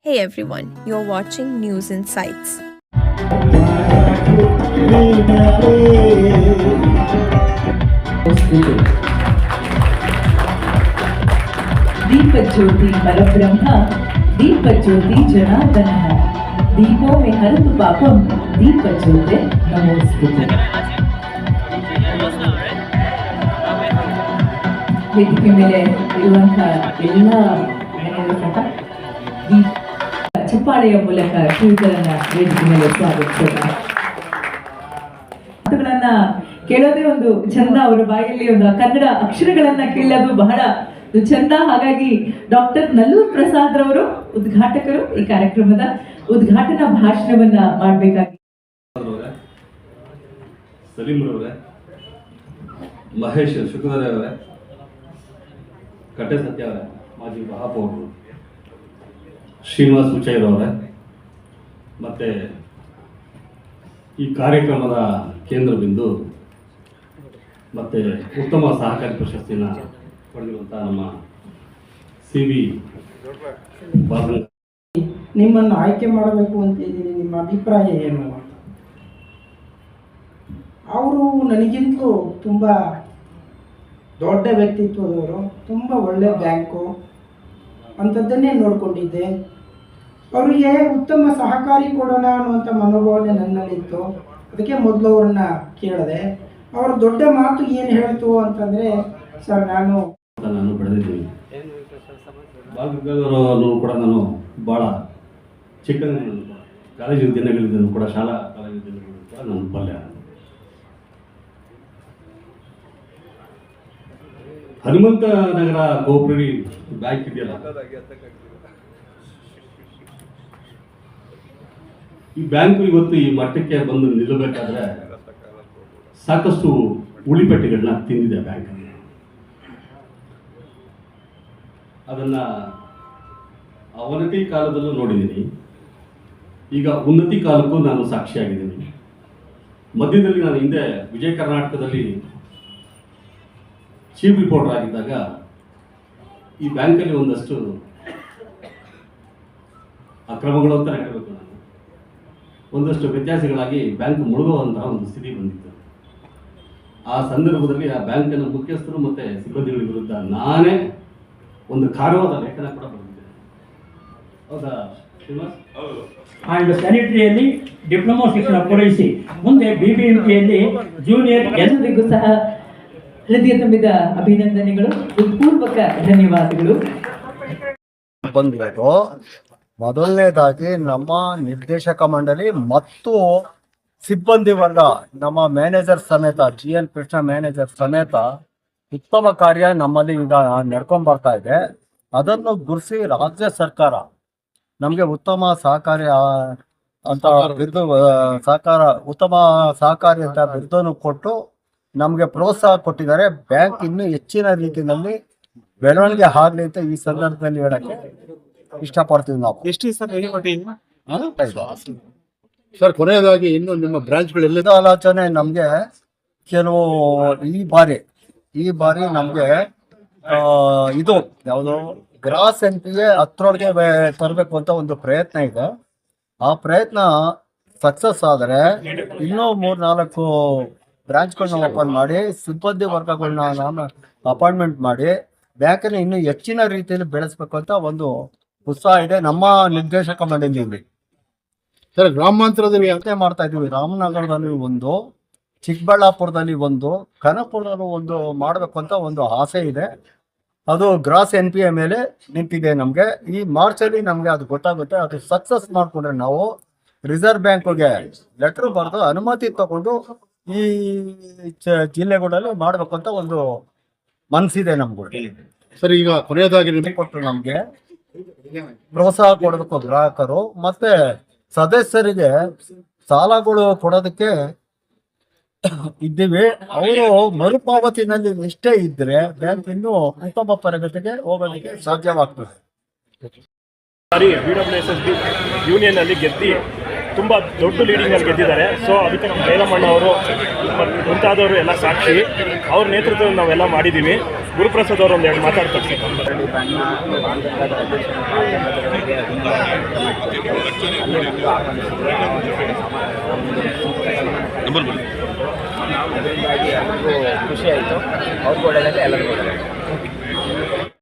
Hey everyone, you're watching News Insights. Deepjyoti परब्रह्म दीपज्योति जनार्दन दीपो में हरतु पापम दीपज्योति नमोस्तुते। ವೇದಿಕೆ ಮೇಲೆ ಇರುವಂತಹ ಎಲ್ಲ ಗಣ್ಯರು ಸಹ ಚಪ್ಪಾಳೆಯ ಮೂಲಕ ಶ್ರೀಗಳನ್ನ ವೇದಿಕೆ ಮೇಲೆ ಸ್ವಾಗತಿಸಿದ್ದಾರೆ. ಮಾತುಗಳನ್ನ ಕೇಳೋದೇ ಒಂದು ಚಂದ, ಅವರ ಬಾಯಲ್ಲಿ ಒಂದು ಕನ್ನಡ ಅಕ್ಷರಗಳನ್ನ ಕೇಳೋದು ಬಹಳ ಚಂದ. ಹಾಗಾಗಿ ಡಾಕ್ಟರ್ ನಲ್ಲೂರ್ ಪ್ರಸಾದ್ ರವರು ಉದ್ಘಾಟಕರು ಈ ಕಾರ್ಯಕ್ರಮದ ಉದ್ಘಾಟನಾ ಭಾಷಣವನ್ನ ಮಾಡಬೇಕಾಗಿ. ಸಲೀಂ ಅವರೇ, ಮಹೇಶ್ ಶುಕ್ರಧರ ಅವರೇ, ಕಟ್ಟೆ ಸತ್ಯ ಅವರೇ, ಮಾಜಿ ಮಹಾಪೌರರು ಶ್ರೀನಿವಾಸ್ ಉಚ್ಚೈರವರೇ, ಮತ್ತು ಈ ಕಾರ್ಯಕ್ರಮದ ಕೇಂದ್ರ ಬಿಂದು ಮತ್ತು ಉತ್ತಮ ಸಹಕಾರಿ ಪ್ರಶಸ್ತಿನ ಪಡೆದಿರುವಂಥ ನಮ್ಮ CV ಬಾಬು, ನಿಮ್ಮನ್ನು ಆಯ್ಕೆ ಮಾಡಬೇಕು ಅಂತಿದ್ದೀನಿ. ನಿಮ್ಮ ಅಭಿಪ್ರಾಯ ಏನು? ಅವರು ನನಗಿಂತಲೂ ತುಂಬ ದೊಡ್ಡ ವ್ಯಕ್ತಿತ್ವದವರು, ತುಂಬ ಒಳ್ಳೆಯ ಬ್ಯಾಂಕು ಅಂಥದ್ದನ್ನೇ ನೋಡಿಕೊಂಡಿದ್ದೆ. ಅವರಿಗೆ ಉತ್ತಮ ಸಹಕಾರಿ ಕೊಡೋಣ ಅನ್ನುವಂಥ ಮನೋಭಾವನೆ ನನ್ನಲ್ಲಿತ್ತು. ಅದಕ್ಕೆ ಮೊದಲು ಅವ್ರನ್ನ ಕೇಳಿದೆ. ಅವರು ದೊಡ್ಡ ಮಾತು ಏನು ಹೇಳ್ತು ಅಂತಂದರೆ, ಸರ್ ನಾನು ಬೆಳೆದಿದ್ದೀನಿ. ಬಾಲಗಂಗಾಧರವರು ಕೂಡ ನಾನು ಭಾಳ ಚಿಕ್ಕ ಕಾಲೇಜು ದಿನಗಳಿಂದ ಕೂಡ, ಶಾಲಾ ಕಾಲೇಜು ದಿನಗಳಿಂದ ಕೂಡ ನಾನು ಬಲ್ಲೆ. ಹನುಮಂತ ನಗರ ಕೋಆಪರೇಟಿವ್ ಬ್ಯಾಂಕ್ ಇದೆಯಲ್ಲ, ಈ ಬ್ಯಾಂಕು ಇವತ್ತು ಈ ಮಟ್ಟಕ್ಕೆ ಬಂದು ನಿಲ್ಲಬೇಕಾದ್ರೆ ಸಾಕಷ್ಟು ಉಳಿಪಟ್ಟಿಗಳನ್ನ ತಿಂದಿದೆ ಬ್ಯಾಂಕ್. ಅದನ್ನ ಅವನತಿ ಕಾಲದಲ್ಲೂ ನೋಡಿದ್ದೀನಿ, ಈಗ ಉನ್ನತಿ ಕಾಲಕ್ಕೂ ನಾನು ಸಾಕ್ಷಿಯಾಗಿದ್ದೀನಿ. ಮಧ್ಯದಲ್ಲಿ ನಾನು ಹಿಂದೆ ವಿಜಯ ಕರ್ನಾಟಕದಲ್ಲಿ ಚೀಫ್ ರಿಪೋರ್ಟರ್ ಆಗಿದ್ದಾಗ ಈ ಬ್ಯಾಂಕಲ್ಲಿ ಒಂದಷ್ಟು ಅಕ್ರಮಗಳು ಅಂತ ಹೇಳಬೇಕು, ನಾನು ಒಂದಷ್ಟು ವ್ಯತ್ಯಾಸಗಳಾಗಿ ಬ್ಯಾಂಕ್ ಮುಳುಗುವಂತಹ ಒಂದು ಸ್ಥಿತಿ ಬಂದಿತ್ತು. ಆ ಸಂದರ್ಭದಲ್ಲಿ ಆ ಬ್ಯಾಂಕಿನ ಮುಖ್ಯಸ್ಥರು ಮತ್ತು ಸಿಬ್ಬಂದಿಗಳ ವಿರುದ್ಧ ನಾನೇ ಒಂದು ಖಾರವಾದ ಲೇಖನ ಕೂಡ ಬಂದಿದ್ದೆ. ಹೌದಾ ಶ್ರೀನಿವಾಸ್? ಅಂಡ್ ಸ್ಯಾನಿಟರಿಯಲ್ಲಿ ಡಿಪ್ಲೊಮಾ ಶಿಕ್ಷಣ ಪೂರೈಸಿ ಮುಂದೆ BBMPಯಲ್ಲಿ ಜೂನಿಯರ್. ಎಲ್ಲರಿಗೂ ಸಹ ಹೃದಯ ತುಂಬಿದ ಅಭಿನಂದನೆಗಳು, ಹೃತ್ಪೂರ್ವಕ ಧನ್ಯವಾದಗಳು. ಬಂದಿರೋದು ಮೊದಲನೇದಾಗಿ ನಮ್ಮ ನಿರ್ದೇಶಕ ಮಂಡಳಿ ಮತ್ತು ಸಿಬ್ಬಂದಿ ವರ್ಗ, ನಮ್ಮ ಮ್ಯಾನೇಜರ್ ಸಮೇತ, GN ಕೃಷ್ಣ ಮ್ಯಾನೇಜರ್ ಸಮೇತ ಉತ್ತಮ ಕಾರ್ಯ ನಮ್ಮಲ್ಲಿ ಈಗ ನಡ್ಕೊಂಡ್ ಬರ್ತಾ ಇದೆ. ಅದನ್ನು ಗುರುಸಿ ರಾಜ್ಯ ಸರ್ಕಾರ ನಮಗೆ ಉತ್ತಮ ಸಹಕಾರಿ ಅಂತ ಬಿರುದು, ಉತ್ತಮ ಸಹಕಾರಿ ಅಂತ ಬಿರುದನ್ನು ಕೊಟ್ಟು ನಮಗೆ ಪ್ರೋತ್ಸಾಹ ಕೊಟ್ಟಿದ್ದಾರೆ. ಬ್ಯಾಂಕ್ ಇನ್ನೂ ಹೆಚ್ಚಿನ ರೀತಿಯಲ್ಲಿ ಬೆಳವಣಿಗೆ ಆಗಲಿ ಅಂತ ಈ ಸಂದರ್ಭದಲ್ಲಿ ಹೇಳಕ್ಕೆ ಇಷ್ಟಪಡ್ತೀವಿ ನಾವು. ಎಷ್ಟು ಸರ್, ಕೊನೆಯದಾಗಿ ಇನ್ನು ನಿಮ್ಮ ಬ್ರಾಂಚ್ಗಳೆಲ್ಲ ಆಲೋಚನೆ ನಮಗೆ ಕೆಲವು ಈ ಬಾರಿ ನಮಗೆ ಇದು ಯಾವುದು ಗ್ರಾಸ್ NPA ಹತ್ರೊಳಗೆ ತರಬೇಕು ಅಂತ ಒಂದು ಪ್ರಯತ್ನ ಇದೆ. ಆ ಪ್ರಯತ್ನ ಸಕ್ಸಸ್ ಆದರೆ ಇನ್ನೂ 3-4 ಬ್ರಾಂಚ್ಗಳನ್ನ ಓಪನ್ ಮಾಡಿ ಸಿಬ್ಬಂದಿ ವರ್ಗಗಳನ್ನ ನಾನು ಅಪಾಯಿಂಟ್ಮೆಂಟ್ ಮಾಡಿ ಬ್ಯಾಂಕನ್ನು ಇನ್ನೂ ಹೆಚ್ಚಿನ ರೀತಿಯಲ್ಲಿ ಬೆಳೆಸಬೇಕು ಅಂತ ಒಂದು ಉತ್ಸಾಹ ಇದೆ ನಮ್ಮ ನಿರ್ದೇಶಕ ಮಂಡಳಿಯಲ್ಲಿ. ಸರ್, ಗ್ರಾಮಾಂತರದಲ್ಲಿ ಯೋಚನೆ ಮಾಡ್ತಾ ಇದ್ದೀವಿ. ರಾಮನಗರದಲ್ಲಿ ಒಂದು, ಚಿಕ್ಕಬಳ್ಳಾಪುರದಲ್ಲಿ ಒಂದು, ಕನಕಪುರದಲ್ಲಿ ಒಂದು ಮಾಡಬೇಕು ಅಂತ ಒಂದು ಆಸೆ ಇದೆ. ಅದು ಗ್ರಾಸ್ NPA ಮೇಲೆ ನಿಂತಿದೆ. ನಮಗೆ ಈ ಮಾರ್ಚಲ್ಲಿ ನಮಗೆ ಅದು ಗೊತ್ತಾಗುತ್ತೆ. ಅದು ಸಕ್ಸಸ್ ಮಾಡಿಕೊಂಡ್ರೆ ನಾವು ರಿಸರ್ವ್ ಬ್ಯಾಂಕ್ಗೆ ಲೆಟ್ರ್ ಬರೆದು ಅನುಮತಿ ತಗೊಂಡು ಈ ಜಿಲ್ಲೆಗಳಲ್ಲಿ ಮಾಡಬೇಕು ಅಂತ ಒಂದು ಮನಸ್ಸಿದೆ ನಮ್ಗೆ. ಸರ್, ಈಗ ಕೊನೆಯದಾಗಿ ನಿಮಗೆ ಕೊಟ್ಟರು ನಮಗೆ ಪ್ರೋತ್ಸಾಹ ಕೊಡಬೇಕು ಗ್ರಾಹಕರು ಮತ್ತೆ ಸದಸ್ಯರಿಗೆ ಸಾಲಗಳು ಕೊಡೋದಕ್ಕೆ ಇದ್ದೀವಿ. ಅವರು ಮರುಪಾವತಿನಲ್ಲಿ ನಿಷ್ಠೆ ಇದ್ರೆ ಬ್ಯಾಂಕ್ ಇನ್ನೂ ಉತ್ತಮ ಪ್ರಗತಿಗೆ ಹೋಗೋದಕ್ಕೆ ಸಾಧ್ಯವಾಗ್ತದೆ. BWSSB ಯೂನಿಯನ್ ಅಲ್ಲಿ ಗೆದ್ದಿ ತುಂಬ ದೊಡ್ಡ ಲೀಡಿಂಗಲ್ಲಿ ಗೆದ್ದಿದ್ದಾರೆ. ಸೊ ಅದಕ್ಕೆ ನಮ್ಮ ಬೇಲಮ್ಮಣ್ಣ ಅವರು ಮುಂತಾದವರು ಎಲ್ಲ ಸಾಕ್ಷಿ. ಅವ್ರ ನೇತೃತ್ವದಲ್ಲಿ ನಾವೆಲ್ಲ ಮಾಡಿದ್ದೀವಿ. ಗುರುಪ್ರಸಾದ್ ಅವರು ಒಂದೆರಡು ಮಾತಾಡ್ತಾರೆ. ಅದರಿಂದಾಗಿ ಎಲ್ಲರಿಗೂ ಖುಷಿ ಆಯಿತು. ಅವ್ರಿಗೂ ಒಳ್ಳೆಯದಾಗಲಿ, ಎಲ್ಲರಿಗೂ ಒಳ್ಳೆಯದಾಗಲಿ.